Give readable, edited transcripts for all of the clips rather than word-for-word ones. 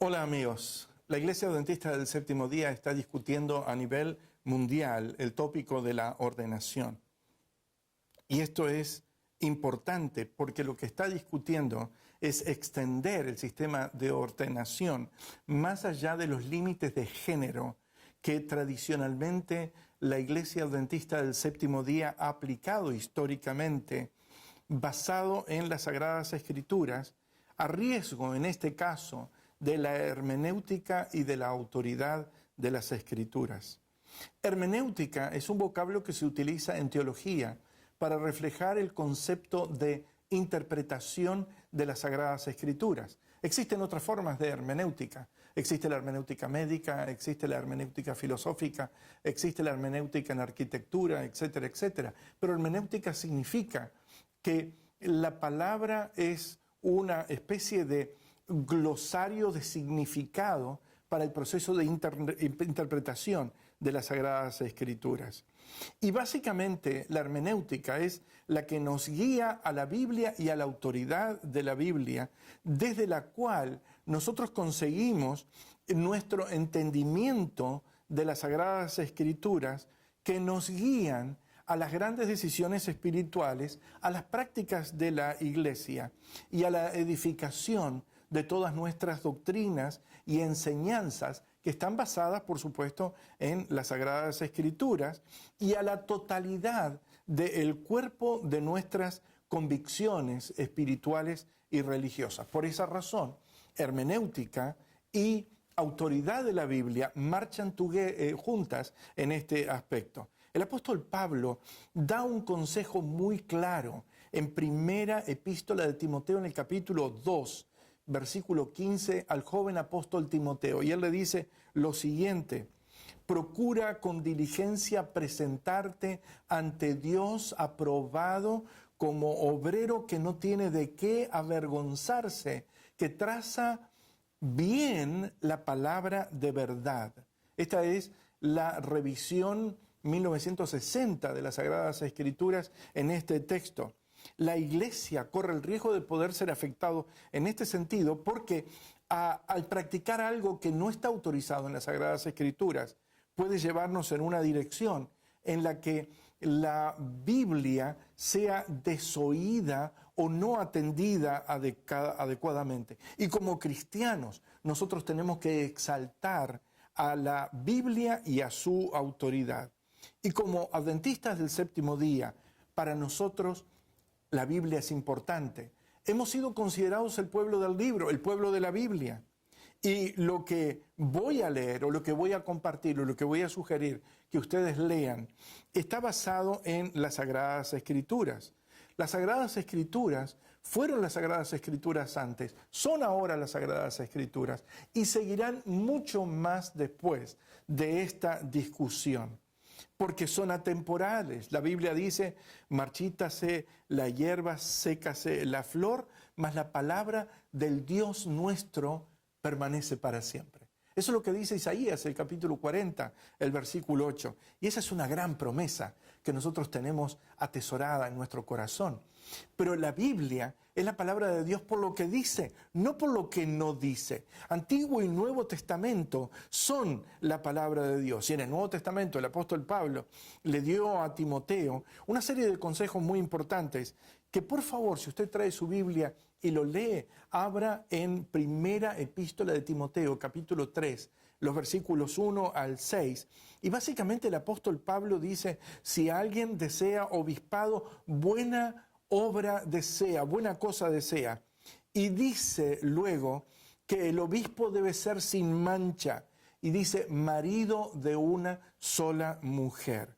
Hola amigos, la Iglesia Adventista del Séptimo Día está discutiendo a nivel mundial el tópico de la ordenación. Y esto es importante porque lo que está discutiendo es extender el sistema de ordenación más allá de los límites de género que tradicionalmente la Iglesia Adventista del Séptimo Día ha aplicado históricamente, basado en las Sagradas Escrituras, a riesgo en este caso de la hermenéutica y de la autoridad de las Escrituras. Hermenéutica es un vocablo que se utiliza en teología para reflejar el concepto de interpretación de las Sagradas Escrituras. Existen otras formas de hermenéutica. Existe la hermenéutica médica, existe la hermenéutica filosófica, existe la hermenéutica en arquitectura, etcétera, etcétera. Pero hermenéutica significa que la palabra es una especie de glosario de significado para el proceso de interpretación de las Sagradas Escrituras. Y básicamente la hermenéutica es la que nos guía a la Biblia y a la autoridad de la Biblia, desde la cual nosotros conseguimos nuestro entendimiento de las Sagradas Escrituras que nos guían a las grandes decisiones espirituales, a las prácticas de la Iglesia y a la edificación de todas nuestras doctrinas y enseñanzas que están basadas, por supuesto, en las Sagradas Escrituras y a la totalidad del cuerpo de nuestras convicciones espirituales y religiosas. Por esa razón, hermenéutica y autoridad de la Biblia marchan juntas en este aspecto. El apóstol Pablo da un consejo muy claro en primera epístola de Timoteo en el capítulo 2, versículo 15, al joven apóstol Timoteo. Y él le dice lo siguiente: procura con diligencia presentarte ante Dios aprobado como obrero que no tiene de qué avergonzarse, que traza bien la palabra de verdad. Esta es la revisión 1960 de las Sagradas Escrituras en este texto. La Iglesia corre el riesgo de poder ser afectado en este sentido porque al practicar algo que no está autorizado en las Sagradas Escrituras puede llevarnos en una dirección en la que la Biblia sea desoída o no atendida adecuadamente. Y como cristianos nosotros tenemos que exaltar a la Biblia y a su autoridad. Y como adventistas del séptimo día, para nosotros la Biblia es importante. Hemos sido considerados el pueblo del libro, el pueblo de la Biblia. Y lo que voy a leer o lo que voy a compartir o lo que voy a sugerir que ustedes lean está basado en las Sagradas Escrituras. Las Sagradas Escrituras fueron las Sagradas Escrituras antes, son ahora las Sagradas Escrituras y seguirán mucho más después de esta discusión, porque son atemporales. La Biblia dice: marchítase la hierba, sécase la flor, mas la palabra del Dios nuestro permanece para siempre. Eso es lo que dice Isaías, el capítulo 40, el versículo 8. Y esa es una gran promesa que nosotros tenemos atesorada en nuestro corazón. Pero la Biblia es la palabra de Dios por lo que dice, no por lo que no dice. Antiguo y Nuevo Testamento son la palabra de Dios. Y en el Nuevo Testamento el apóstol Pablo le dio a Timoteo una serie de consejos muy importantes que, por favor, si usted trae su Biblia y lo lee, abra en primera epístola de Timoteo, capítulo 3, los versículos 1 al 6. Y básicamente el apóstol Pablo dice: si alguien desea obispado, buena obra desea, buena cosa desea. Y dice luego que el obispo debe ser sin mancha. Y dice: marido de una sola mujer.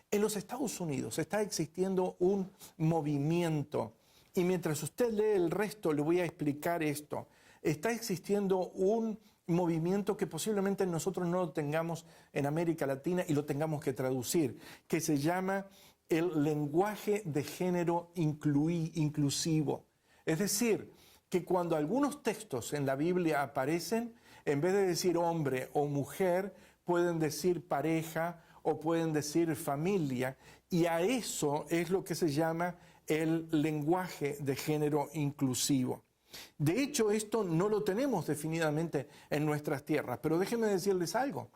En los Estados Unidos está existiendo un movimiento, y mientras usted lee el resto le voy a explicar esto. Está existiendo un movimiento que posiblemente nosotros no lo tengamos en América Latina y lo tengamos que traducir, que se llama el lenguaje de género inclusivo. Es decir, que cuando algunos textos en la Biblia aparecen, en vez de decir hombre o mujer, pueden decir pareja o pueden decir familia, y a eso es lo que se llama el lenguaje de género inclusivo. De hecho, esto no lo tenemos definidamente en nuestras tierras, pero déjenme decirles algo.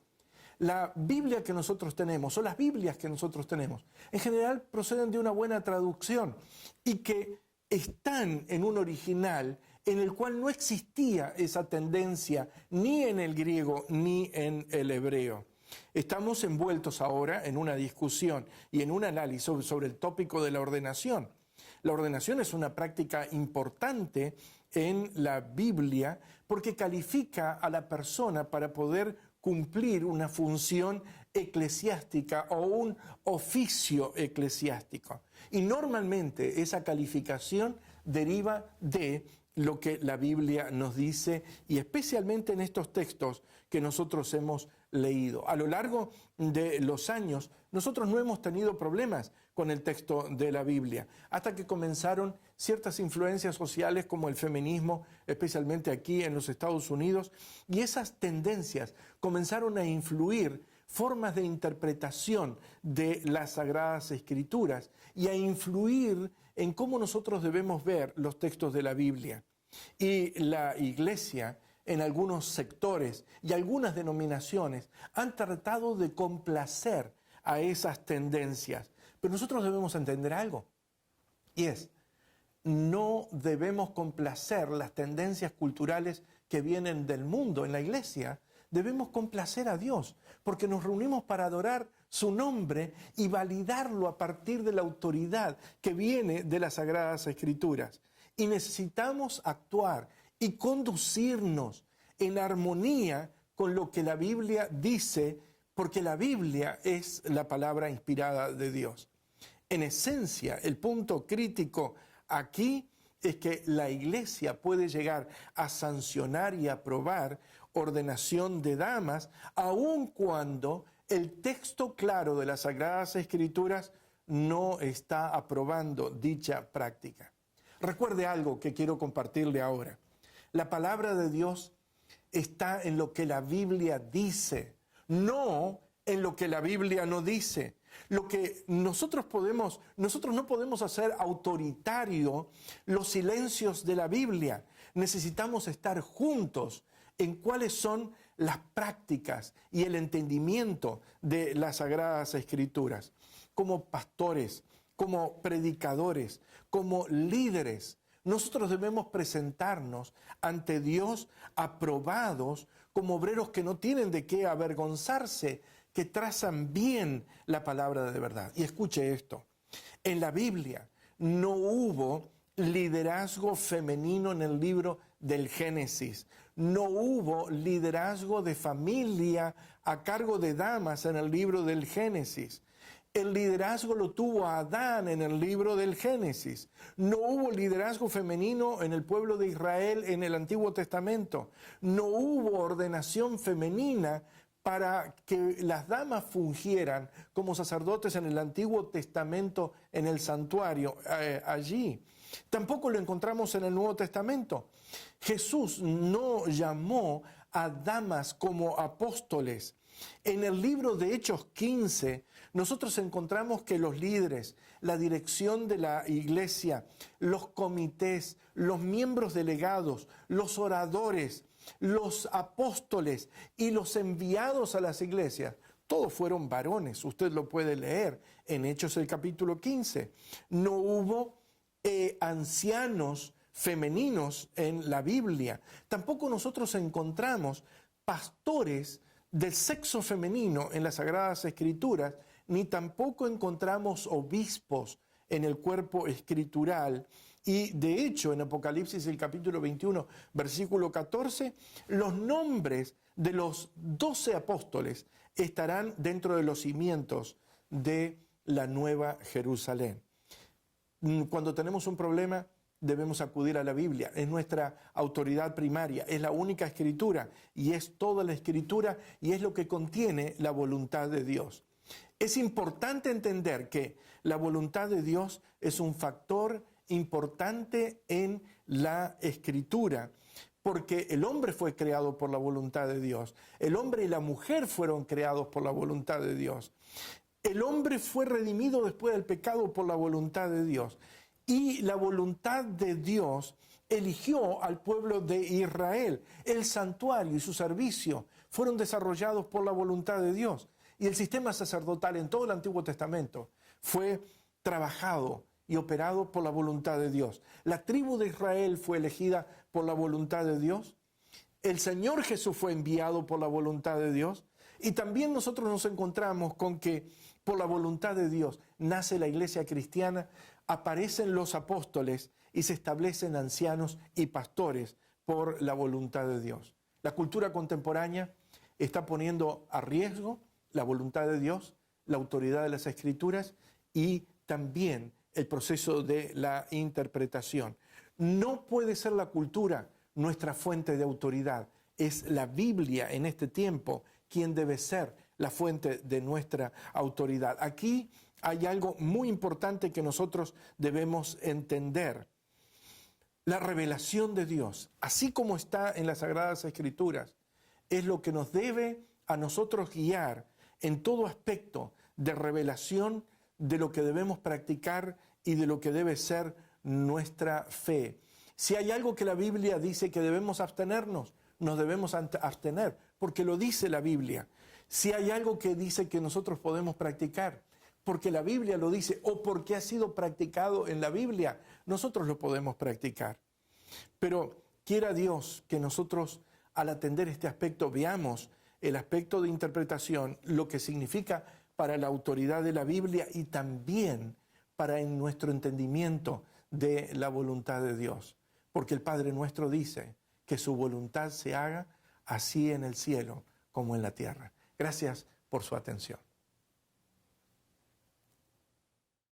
La Biblia que nosotros tenemos, o las Biblias que nosotros tenemos, en general proceden de una buena traducción y que están en un original en el cual no existía esa tendencia ni en el griego ni en el hebreo. Estamos envueltos ahora en una discusión y en un análisis sobre el tópico de la ordenación. La ordenación es una práctica importante en la Biblia porque califica a la persona para poder cumplir una función eclesiástica o un oficio eclesiástico. Y normalmente esa calificación deriva de lo que la Biblia nos dice y especialmente en estos textos que nosotros hemos leído. A lo largo de los años, nosotros no hemos tenido problemas con el texto de la Biblia, hasta que comenzaron ciertas influencias sociales como el feminismo, especialmente aquí en los Estados Unidos, y esas tendencias comenzaron a influir formas de interpretación de las Sagradas Escrituras y a influir en cómo nosotros debemos ver los textos de la Biblia. Y la Iglesia, en algunos sectores y algunas denominaciones, han tratado de complacer a esas tendencias. Pero nosotros debemos entender algo, y es, no debemos complacer las tendencias culturales que vienen del mundo en la Iglesia. Debemos complacer a Dios, porque nos reunimos para adorar su nombre y validarlo a partir de la autoridad que viene de las Sagradas Escrituras. Y necesitamos actuar y conducirnos en armonía con lo que la Biblia dice, porque la Biblia es la palabra inspirada de Dios. En esencia, el punto crítico aquí es que la Iglesia puede llegar a sancionar y aprobar ordenación de damas, aun cuando el texto claro de las Sagradas Escrituras no está aprobando dicha práctica. Recuerde algo que quiero compartirle ahora. La palabra de Dios está en lo que la Biblia dice, no en lo que la Biblia no dice. Lo que nosotros no podemos hacer autoritario los silencios de la Biblia. Necesitamos estar juntos en cuáles son las prácticas y el entendimiento de las Sagradas Escrituras. Como pastores, como predicadores, como líderes, nosotros debemos presentarnos ante Dios aprobados como obreros que no tienen de qué avergonzarse, que trazan bien la palabra de verdad. Y escuche esto, en la Biblia no hubo liderazgo femenino en el libro del Génesis, no hubo liderazgo de familia a cargo de damas en el libro del Génesis. El liderazgo lo tuvo Adán en el libro del Génesis. No hubo liderazgo femenino en el pueblo de Israel en el Antiguo Testamento. No hubo ordenación femenina para que las damas fungieran como sacerdotes en el Antiguo Testamento en el santuario allí. Tampoco lo encontramos en el Nuevo Testamento. Jesús no llamó a damas como apóstoles. En el libro de Hechos 15, nosotros encontramos que los líderes, la dirección de la iglesia, los comités, los miembros delegados, los oradores, los apóstoles y los enviados a las iglesias, todos fueron varones. Usted lo puede leer en Hechos el capítulo 15. No hubo ancianos femeninos en la Biblia. Tampoco nosotros encontramos pastores del sexo femenino en las Sagradas Escrituras, ni tampoco encontramos obispos en el cuerpo escritural. Y de hecho, en Apocalipsis, el capítulo 21, versículo 14, los nombres de los 12 apóstoles estarán dentro de los cimientos de la Nueva Jerusalén. Cuando tenemos un problema, debemos acudir a la Biblia. Es nuestra autoridad primaria, es la única escritura y es toda la escritura y es lo que contiene la voluntad de Dios. Es importante entender que la voluntad de Dios es un factor importante en la escritura, porque el hombre fue creado por la voluntad de Dios. El hombre y la mujer fueron creados por la voluntad de Dios. El hombre fue redimido después del pecado por la voluntad de Dios. Y la voluntad de Dios eligió al pueblo de Israel. El santuario y su servicio fueron desarrollados por la voluntad de Dios. Y el sistema sacerdotal en todo el Antiguo Testamento fue trabajado y operado por la voluntad de Dios. La tribu de Israel fue elegida por la voluntad de Dios. El Señor Jesús fue enviado por la voluntad de Dios. Y también nosotros nos encontramos con que por la voluntad de Dios nace la iglesia cristiana, aparecen los apóstoles y se establecen ancianos y pastores por la voluntad de Dios. La cultura contemporánea está poniendo a riesgo la voluntad de Dios, la autoridad de las Escrituras y también el proceso de la interpretación. No puede ser la cultura nuestra fuente de autoridad. Es la Biblia en este tiempo quien debe ser la fuente de nuestra autoridad. Aquí hay algo muy importante que nosotros debemos entender. La revelación de Dios, así como está en las Sagradas Escrituras, es lo que nos debe a nosotros guiar en todo aspecto de revelación de lo que debemos practicar y de lo que debe ser nuestra fe. Si hay algo que la Biblia dice que debemos abstenernos, nos debemos abstener, porque lo dice la Biblia. Si hay algo que dice que nosotros podemos practicar, porque la Biblia lo dice, o porque ha sido practicado en la Biblia, nosotros lo podemos practicar. Pero quiera Dios que nosotros, al atender este aspecto, veamos el aspecto de interpretación, lo que significa para la autoridad de la Biblia y también para en nuestro entendimiento de la voluntad de Dios. Porque el Padre nuestro dice que su voluntad se haga así en el cielo como en la tierra. Gracias por su atención.